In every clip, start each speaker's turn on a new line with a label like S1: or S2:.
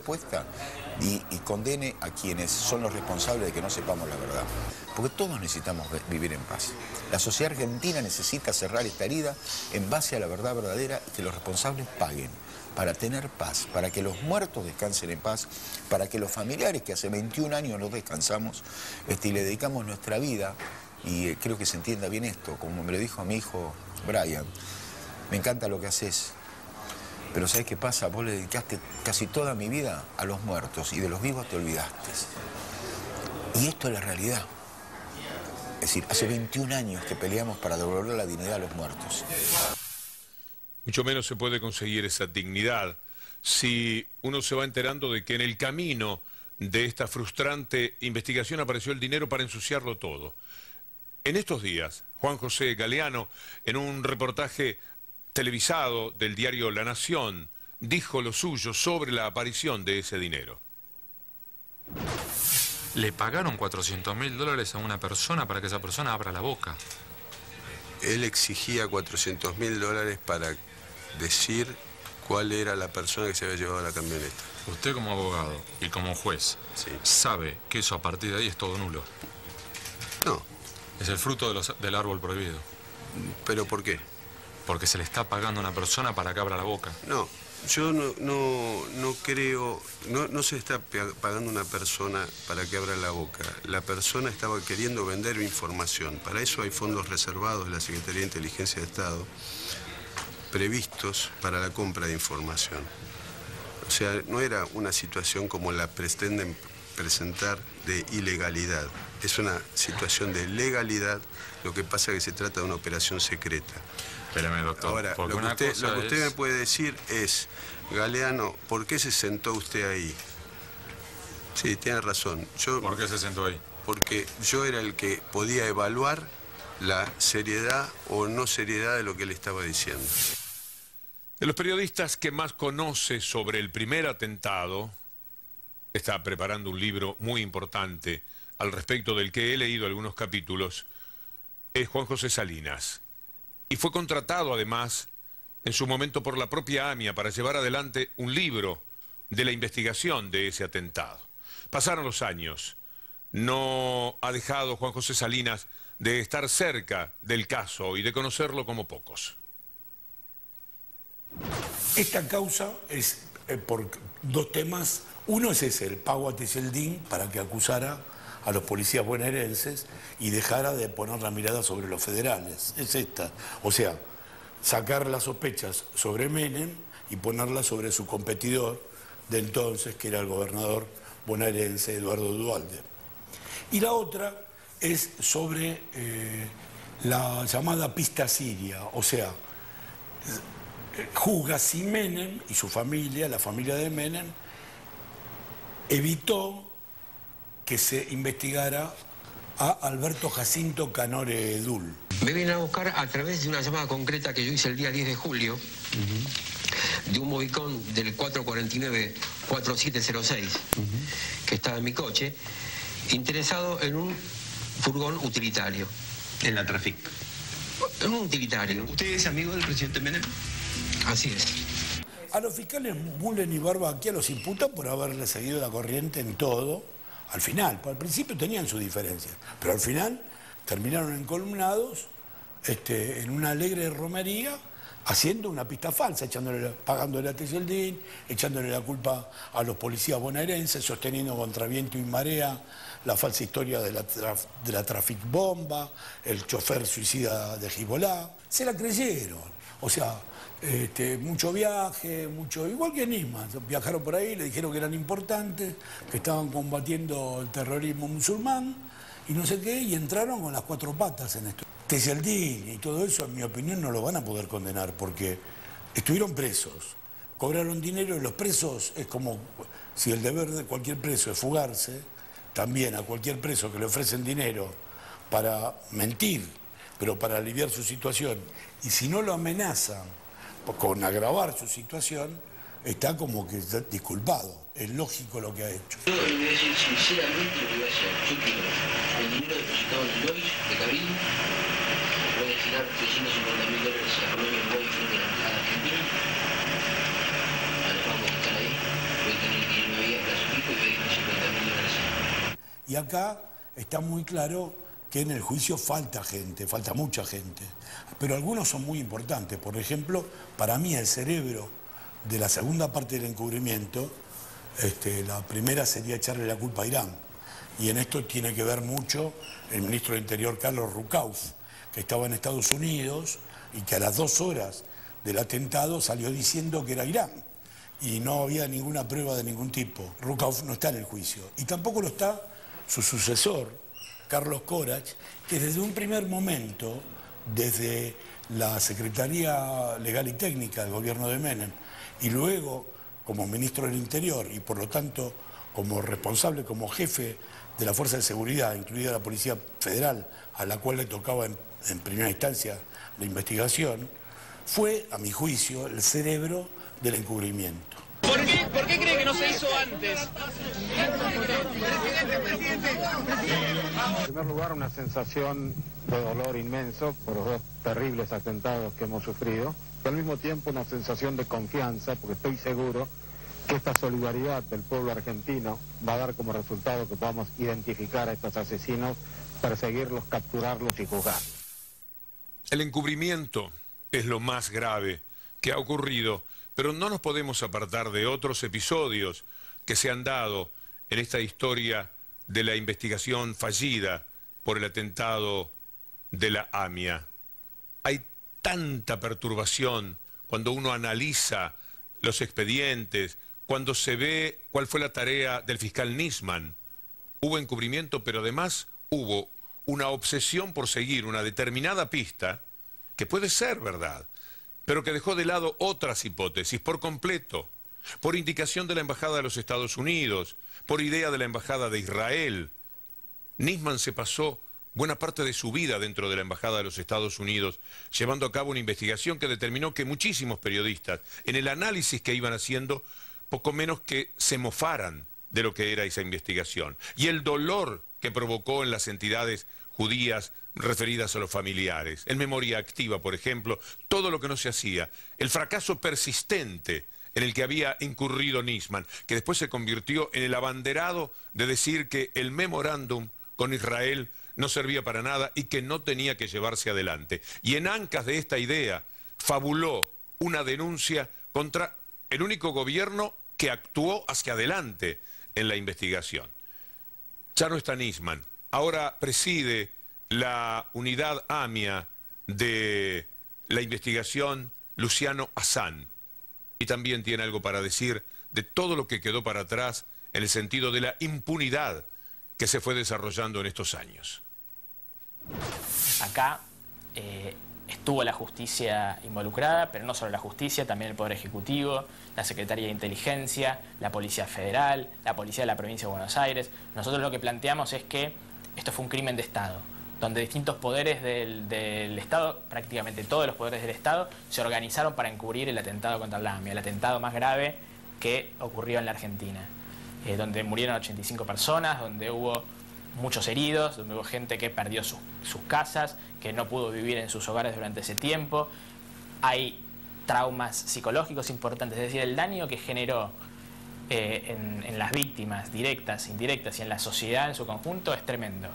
S1: respuesta y condene a quienes son los responsables de que no sepamos la verdad. Porque todos necesitamos vivir en paz. La sociedad argentina necesita cerrar esta herida en base a la verdad verdadera y que los responsables paguen para tener paz, para que los muertos descansen en paz, para que los familiares que hace 21 años no descansamos y le dedicamos nuestra vida, y creo que se entienda bien esto, como me lo dijo a mi hijo Brian, me encanta lo que haces, pero ¿sabes qué pasa? Vos le dedicaste casi toda mi vida a los muertos y de los vivos te olvidaste. Y esto es la realidad. Es decir, hace 21 años que peleamos para devolver la dignidad a los muertos.
S2: Mucho menos se puede conseguir esa dignidad si uno se va enterando de que en el camino de esta frustrante investigación apareció el dinero para ensuciarlo todo. En estos días, Juan José Galeano, en un reportaje televisado del diario La Nación, dijo lo suyo sobre la aparición de ese dinero.
S3: Le pagaron $400.000 a una persona para que esa persona abra la boca.
S4: Él exigía $400.000 para decir cuál era la persona que se había llevado la camioneta.
S3: Usted como abogado y como juez,
S4: sí,
S3: sabe que eso a partir de ahí es todo nulo.
S4: No.
S3: Es el fruto del árbol prohibido.
S4: ¿Pero por qué?
S3: Porque se le está pagando a una persona para que abra la boca.
S4: No, yo no creo, no se está pagando a una persona para que abra la boca. La persona estaba queriendo vender información. Para eso hay fondos reservados de la Secretaría de Inteligencia de Estado previstos para la compra de información. O sea, no era una situación como la pretenden presentar de ilegalidad. Es una situación de legalidad, lo que pasa es que se trata de una operación secreta.
S3: Espérame, doctor.
S4: Ahora, lo que usted me puede decir es, Galeano, ¿por qué se sentó usted ahí? Sí, tiene razón.
S3: ¿Por qué se sentó ahí?
S4: Porque yo era el que podía evaluar la seriedad o no seriedad de lo que él estaba diciendo.
S2: De los periodistas que más conoce sobre el primer atentado, está preparando un libro muy importante al respecto del que he leído algunos capítulos, es Juan José Salinas. Y fue contratado además en su momento por la propia AMIA para llevar adelante un libro de la investigación de ese atentado. Pasaron los años. No ha dejado Juan José Salinas de estar cerca del caso y de conocerlo como pocos.
S5: Esta causa es por dos temas. Uno es ese, el pago a Teseldín para que acusara a los policías bonaerenses y dejara de poner la mirada sobre los federales. Es esta. O sea, sacar las sospechas sobre Menem y ponerlas sobre su competidor de entonces, que era el gobernador bonaerense Eduardo Duhalde. Y la otra es sobre la llamada pista siria, o sea, juzga si Menem y su familia, la familia de Menem, evitó que se investigara a Alberto Jacinto Canore Dul.
S6: Me vienen a buscar a través de una llamada concreta que yo hice el día 10 de julio, de un Movicon del 449-4706, que estaba en mi coche, interesado en un furgón utilitario.
S7: ¿En la Trafic?
S6: En un utilitario.
S7: ¿Usted es amigo del presidente Menem?
S6: Así es.
S5: A los fiscales Mullen y Barbaquia los imputan por haberle seguido la corriente en todo. Al final, al principio tenían sus diferencias, pero al final terminaron encolumnados en una alegre romería, haciendo una pista falsa, pagándole a Teseldín, echándole la culpa a los policías bonaerenses, sosteniendo contra viento y marea la falsa historia de la Trafic bomba, el chofer suicida de Hezbollah. Se la creyeron. O sea, mucho viaje, igual que Nisman, viajaron por ahí, le dijeron que eran importantes, que estaban combatiendo el terrorismo musulmán y no sé qué, y entraron con las cuatro patas en esto. Teseldín y todo eso, en mi opinión, no lo van a poder condenar porque estuvieron presos, cobraron dinero y los presos es como si el deber de cualquier preso es fugarse, también a cualquier preso que le ofrecen dinero para mentir, pero para aliviar su situación, y si no lo amenazan con agravar su situación, está como que disculpado. Es lógico lo que ha hecho.
S6: Yo le voy a decir sinceramente lo que voy a hacer. Yo quiero el dinero depositado en el Lois de Cabildo, voy a destinar $350.000 a la colonia Uruguay frente a la Argentina, a los bancos que están ahí, voy a tener que irme a
S5: Y acá está muy claro que en el juicio falta gente, falta mucha gente. Pero algunos son muy importantes. Por ejemplo, para mí el cerebro de la segunda parte del encubrimiento, la primera sería echarle la culpa a Irán. Y en esto tiene que ver mucho el ministro del Interior, Carlos Rucauf, que estaba en Estados Unidos y que a las 2 horas del atentado salió diciendo que era Irán. Y no había ninguna prueba de ningún tipo. Rucauf no está en el juicio. Y tampoco lo está su sucesor, Carlos Corach, que desde un primer momento, desde la Secretaría Legal y Técnica del gobierno de Menem, y luego como ministro del Interior y por lo tanto como responsable, como jefe de la Fuerza de Seguridad, incluida la Policía Federal, a la cual le tocaba en primera instancia la investigación, fue, a mi juicio, el cerebro del encubrimiento.
S8: ¿Por qué cree que no se hizo antes?
S9: En primer lugar, una sensación de dolor inmenso por los 2 terribles atentados que hemos sufrido, pero al mismo tiempo una sensación de confianza, porque estoy seguro que esta solidaridad del pueblo argentino va a dar como resultado que podamos identificar a estos asesinos, perseguirlos, capturarlos y juzgar.
S2: El encubrimiento es lo más grave que ha ocurrido, pero no nos podemos apartar de otros episodios que se han dado en esta historia de la investigación fallida por el atentado de la AMIA. Hay tanta perturbación cuando uno analiza los expedientes, cuando se ve cuál fue la tarea del fiscal Nisman. Hubo encubrimiento, pero además hubo una obsesión por seguir una determinada pista, que puede ser verdad, pero que dejó de lado otras hipótesis por completo, por indicación de la Embajada de los Estados Unidos, por idea de la Embajada de Israel. Nisman se pasó buena parte de su vida dentro de la Embajada de los Estados Unidos, llevando a cabo una investigación que determinó que muchísimos periodistas, en el análisis que iban haciendo, poco menos que se mofaran de lo que era esa investigación. Y el dolor que provocó en las entidades judías referidas a los familiares, en memoria activa, por ejemplo, todo lo que no se hacía, el fracaso persistente en el que había incurrido Nisman, que después se convirtió en el abanderado de decir que el memorándum con Israel no servía para nada y que no tenía que llevarse adelante. Y en ancas de esta idea fabuló una denuncia contra el único gobierno que actuó hacia adelante en la investigación. Ya no está Nisman, ahora preside la unidad AMIA de la investigación Luciano Hassan, y también tiene algo para decir de todo lo que quedó para atrás en el sentido de la impunidad que se fue desarrollando en estos años.
S10: Acá estuvo la justicia involucrada, pero no solo la justicia, también el Poder Ejecutivo, la Secretaría de Inteligencia, la Policía Federal, la Policía de la Provincia de Buenos Aires. Nosotros lo que planteamos es que esto fue un crimen de Estado, donde distintos poderes del Estado, prácticamente todos los poderes del Estado, se organizaron para encubrir el atentado contra la AMIA, el atentado más grave que ocurrió en la Argentina, donde murieron 85 personas, donde hubo muchos heridos, donde hubo gente que perdió sus casas, que no pudo vivir en sus hogares durante ese tiempo. Hay traumas psicológicos importantes, es decir, el daño que generó en las víctimas directas, indirectas y en la sociedad en su conjunto es tremendo.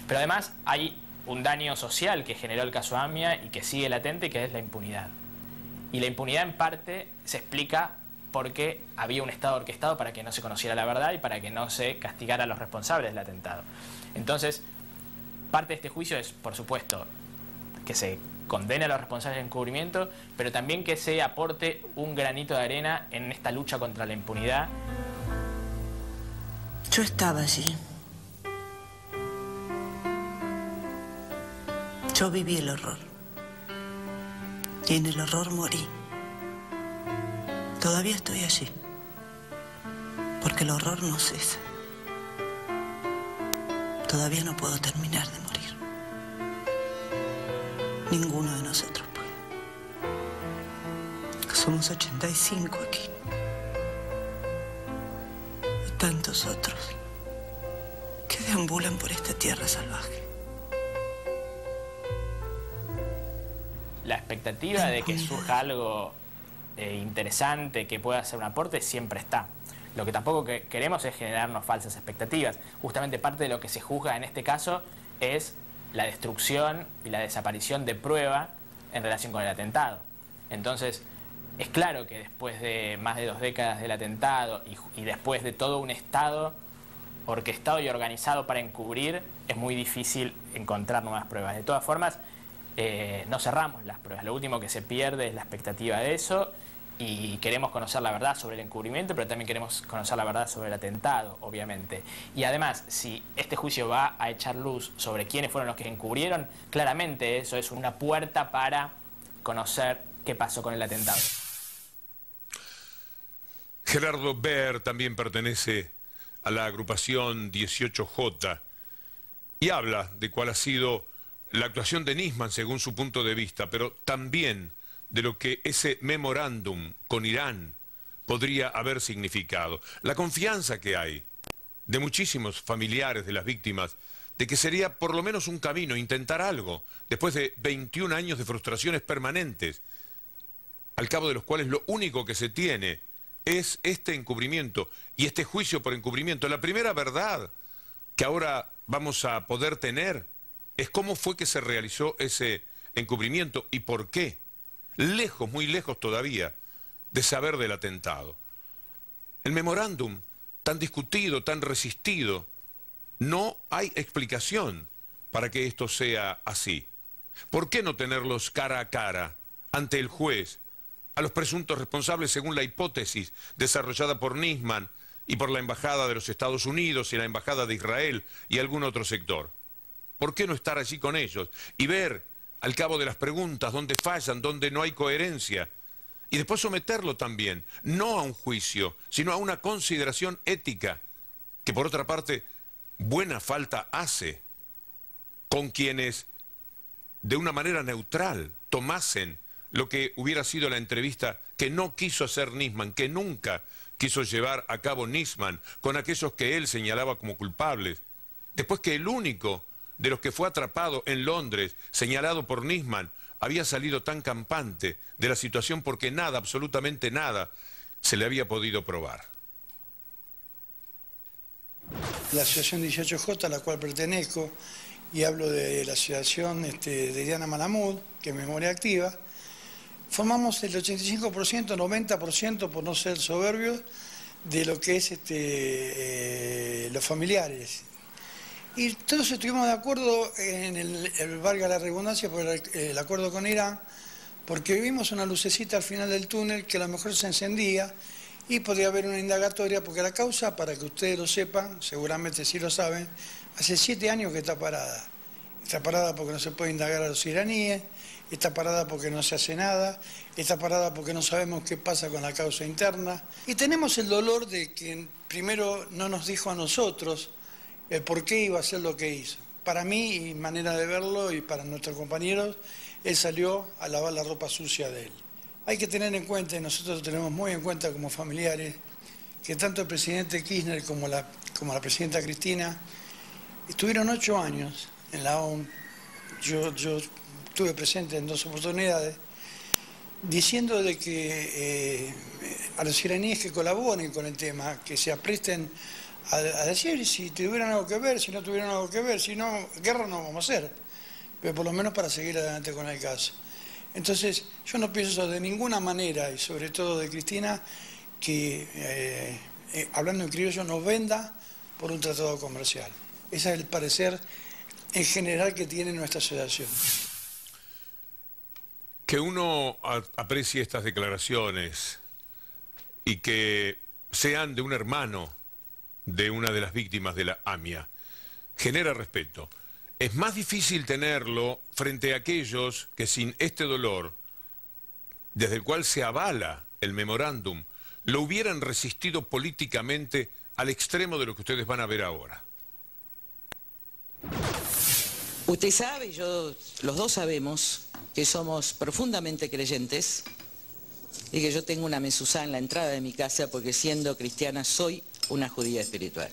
S10: Pero además hay un daño social que generó el caso AMIA y que sigue latente, que es la impunidad. Y la impunidad en parte se explica porque había un Estado orquestado para que no se conociera la verdad y para que no se castigara a los responsables del atentado. Entonces, parte de este juicio es, por supuesto, que se condene a los responsables del encubrimiento, pero también que se aporte un granito de arena en esta lucha contra la impunidad.
S11: Yo estaba allí. Yo viví el horror. Y en el horror morí. Todavía estoy allí. Porque el horror no cesa. Todavía no puedo terminar de morir. Ninguno de nosotros puede. Somos 85 aquí. Y tantos otros que deambulan por esta tierra salvaje.
S10: La expectativa de que surja algo interesante, que pueda hacer un aporte, siempre está. Lo que tampoco queremos es generarnos falsas expectativas. Justamente parte de lo que se juzga en este caso es la destrucción y la desaparición de prueba en relación con el atentado. Entonces, es claro que después de más de 2 décadas del atentado y después de todo un Estado orquestado y organizado para encubrir, es muy difícil encontrar nuevas pruebas. De todas formas, no cerramos las pruebas. Lo último que se pierde es la expectativa de eso, y queremos conocer la verdad sobre el encubrimiento, pero también queremos conocer la verdad sobre el atentado, obviamente. Y además, si este juicio va a echar luz sobre quiénes fueron los que encubrieron, claramente eso es una puerta para conocer qué pasó con el atentado.
S2: Gerardo Baer también pertenece a la agrupación 18J y habla de cuál ha sido la actuación de Nisman según su punto de vista, pero también de lo que ese memorándum con Irán podría haber significado. La confianza que hay de muchísimos familiares de las víctimas de que sería por lo menos un camino, intentar algo, después de 21 años de frustraciones permanentes, al cabo de los cuales lo único que se tiene es este encubrimiento y este juicio por encubrimiento. La primera verdad que ahora vamos a poder tener es cómo fue que se realizó ese encubrimiento y por qué. Lejos, muy lejos todavía, de saber del atentado. El memorándum, tan discutido, tan resistido, no hay explicación para que esto sea así. ¿Por qué no tenerlos cara a cara, ante el juez, a los presuntos responsables según la hipótesis desarrollada por Nisman y por la Embajada de los Estados Unidos y la Embajada de Israel y algún otro sector? ¿Por qué no estar allí con ellos y ver al cabo de las preguntas dónde fallan, dónde no hay coherencia? Y después someterlo también, no a un juicio, sino a una consideración ética, que por otra parte, buena falta hace con quienes de una manera neutral tomasen lo que hubiera sido la entrevista que no quiso hacer Nisman, que nunca quiso llevar a cabo Nisman con aquellos que él señalaba como culpables. Después que el único de los que fue atrapado en Londres, señalado por Nisman, había salido tan campante de la situación porque nada, absolutamente nada, se le había podido probar.
S12: La asociación 18J, a la cual pertenezco, y hablo de la asociación de Diana Malamud, que es Memoria Activa, formamos el 85%, 90%, por no ser soberbios, de lo que es los familiares. Y todos estuvimos de acuerdo en valga la redundancia, por el acuerdo con Irán, porque vimos una lucecita al final del túnel que a lo mejor se encendía y podría haber una indagatoria, porque la causa, para que ustedes lo sepan, seguramente sí lo saben, hace 7 años que está parada. Está parada porque no se puede indagar a los iraníes, está parada porque no se hace nada, está parada porque no sabemos qué pasa con la causa interna. Y tenemos el dolor de que primero no nos dijo a nosotros el por qué iba a hacer lo que hizo. Para mí, y manera de verlo, y para nuestros compañeros, él salió a lavar la ropa sucia de él. Hay que tener en cuenta, y nosotros lo tenemos muy en cuenta como familiares, que tanto el presidente Kirchner como la presidenta Cristina estuvieron 8 años en la ONU. Yo estuve presente en 2 oportunidades, diciendo de que a los iraníes que colaboren con el tema, que se apresten a decir si tuvieran algo que ver, si no tuvieran algo que ver, si no, guerra no vamos a hacer, pero por lo menos para seguir adelante con el caso. Entonces, yo no pienso de ninguna manera, y sobre todo de Cristina, que, hablando en criollo, nos venda por un tratado comercial. Ese es el parecer en general que tiene nuestra asociación.
S2: Que uno aprecie estas declaraciones y que sean de un hermano de una de las víctimas de la AMIA genera respeto. Es más difícil tenerlo frente a aquellos que sin este dolor, desde el cual se avala el memorándum, lo hubieran resistido políticamente al extremo de lo que ustedes van a ver ahora.
S13: Usted sabe, los dos sabemos que somos profundamente creyentes y que yo tengo una mezuzá en la entrada de mi casa porque siendo cristiana soy una judía espiritual.